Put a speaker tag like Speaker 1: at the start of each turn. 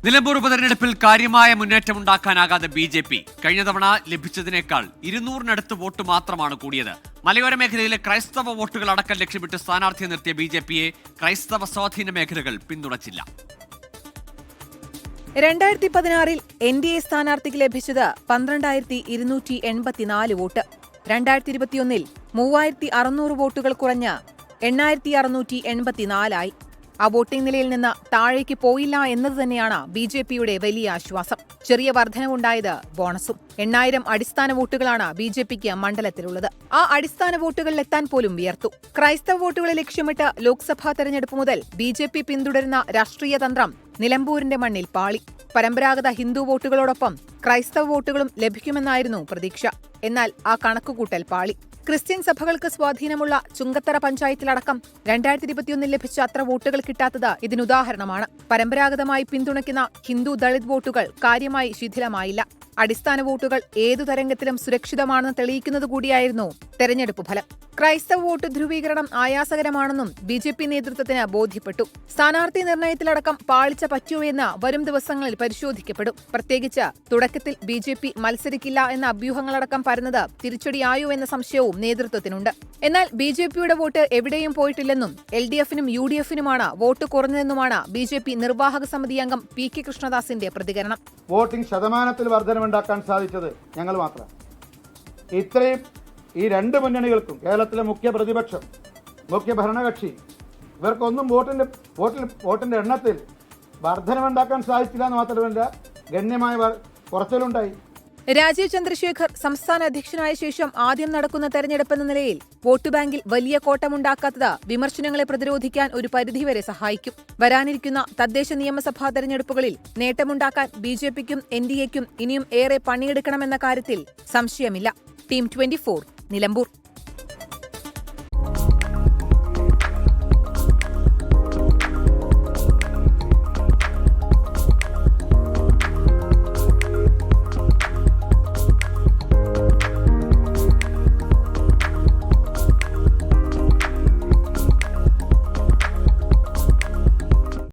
Speaker 1: നിലമ്പൂർ ഉപതെരഞ്ഞെടുപ്പിൽ കാര്യമായ മുന്നേറ്റമുണ്ടാക്കാനാകാതെ BJP കഴിഞ്ഞ തവണ ലഭിച്ചതിനേക്കാൾ 200-നടുത്ത് വോട്ട് മാത്രമാണ് കൂടിയത്. മലയോര മേഖലയിലെ ക്രൈസ്തവ വോട്ടുകൾ അടക്കം ലക്ഷ്യമിട്ട് സ്ഥാനാർത്ഥിയെ നിർത്തിയ BJPയെ ക്രൈസ്തവ സ്വാധീന മേഖലകൾ പിന്തുണച്ചില്ല.
Speaker 2: 2016 NDA സ്ഥാനാർത്ഥിക്ക് ലഭിച്ചത് 12,284 വോട്ട്. 2021 3,600 വോട്ടുകൾ കുറഞ്ഞ് 8,684 ആയി. ആ വോട്ടിംഗ് നിലയിൽ നിന്ന് താഴേക്ക് പോയില്ല എന്നത് തന്നെയാണ് BJPയുടെ വലിയ ആശ്വാസം. ചെറിയ വർധനവുണ്ടായത് ബോണസും. 8,000 അടിസ്ഥാന വോട്ടുകളാണ് BJPക്ക് മണ്ഡലത്തിലുള്ളത്. ആ അടിസ്ഥാന വോട്ടുകളിലെത്താൻ പോലും വിയർത്തു. ക്രൈസ്തവ വോട്ടുകളെ ലക്ഷ്യമിട്ട് ലോക്സഭാ തെരഞ്ഞെടുപ്പ് മുതൽ BJP പിന്തുടരുന്ന രാഷ്ട്രീയ തന്ത്രം നിലമ്പൂരിന്റെ മണ്ണിൽ പാളി. പരമ്പരാഗത ഹിന്ദു വോട്ടുകളോടൊപ്പം ക്രൈസ്തവ വോട്ടുകളും ലഭിക്കുമെന്നായിരുന്നു പ്രതീക്ഷ. എന്നാൽ ആ കണക്കുകൂട്ടൽ പാളി. ക്രിസ്ത്യൻ സഭകൾക്ക് സ്വാധീനമുള്ള ചുങ്കത്തറ പഞ്ചായത്തിലടക്കം 2021 ലഭിച്ച അത്ര വോട്ടുകൾ കിട്ടാത്തത് ഇതിനുദാഹരണമാണ്. പരമ്പരാഗതമായി പിന്തുണയ്ക്കുന്ന ഹിന്ദു ദളിത് വോട്ടുകൾ കാര്യമായി ശിഥിലമായില്ല. അടിസ്ഥാന വോട്ടുകൾ ഏതു തരംഗത്തിലും സുരക്ഷിതമാണെന്ന് തെളിയിക്കുന്നത് കൂടിയായിരുന്നു തെരഞ്ഞെടുപ്പ് ഫലം. ക്രൈസ്തവ വോട്ട് ധ്രുവീകരണം ആയാസകരമാണെന്നും BJP നേതൃത്വത്തിന് ബോധ്യപ്പെട്ടു. സ്ഥാനാർത്ഥി നിർണയത്തിലടക്കം പാളിച്ച പറ്റുമെന്ന് വരും ദിവസങ്ങളിൽ പരിശോധിക്കപ്പെടും. പ്രത്യേകിച്ച് തുടക്കത്തിൽ BJP മത്സരിക്കില്ല എന്ന അഭ്യൂഹങ്ങളടക്കം പരന്നത് തിരിച്ചടിയായോ എന്ന സംശയവും നേതൃത്വത്തിനുണ്ട്. എന്നാൽ BJPയുടെ വോട്ട് എവിടെയും പോയിട്ടില്ലെന്നും LDFനും UDFനുമാണ് വോട്ട് കുറഞ്ഞതെന്നുമാണ് BJP നിർവാഹക സമിതി അംഗം PK കൃഷ്ണദാസിന്റെ പ്രതികരണം.
Speaker 3: വോട്ടിംഗ് ശതമാനത്തിൽ വർധനമുണ്ടാക്കാൻ സാധിച്ചത് ഞങ്ങൾ മാത്രം. ഇത്രയും ഈ രണ്ട് മുന്നണികൾക്കും, കേരളത്തിലെ മുഖ്യ പ്രതിപക്ഷം, മുഖ്യ ഭരണകക്ഷി, ഇവർക്കൊന്നും വോട്ടിന്റെ എണ്ണത്തിൽ വർധനമുണ്ടാക്കാൻ സാധിച്ചില്ല എന്ന് മാത്രമല്ല, ഗണ്യമായ കുറച്ചിലുണ്ടായി.
Speaker 2: രാജീവ് ചന്ദ്രശേഖർ സംസ്ഥാന അധ്യക്ഷനായ ശേഷം ആദ്യം നടക്കുന്ന തെരഞ്ഞെടുപ്പെന്ന നിലയിൽ വോട്ട് ബാങ്കിൽ വലിയ കോട്ടമുണ്ടാക്കാത്തത് വിമർശനങ്ങളെ പ്രതിരോധിക്കാൻ ഒരു പരിധിവരെ സഹായിക്കും. വരാനിരിക്കുന്ന തദ്ദേശ നിയമസഭാ തെരഞ്ഞെടുപ്പുകളിൽ നേട്ടമുണ്ടാക്കാൻ BJPക്കും NDAയ്ക്കും ഇനിയും ഏറെ പണിയെടുക്കണമെന്ന കാര്യത്തിൽ സംശയമില്ല. ടീം 24 നിലമ്പൂർ.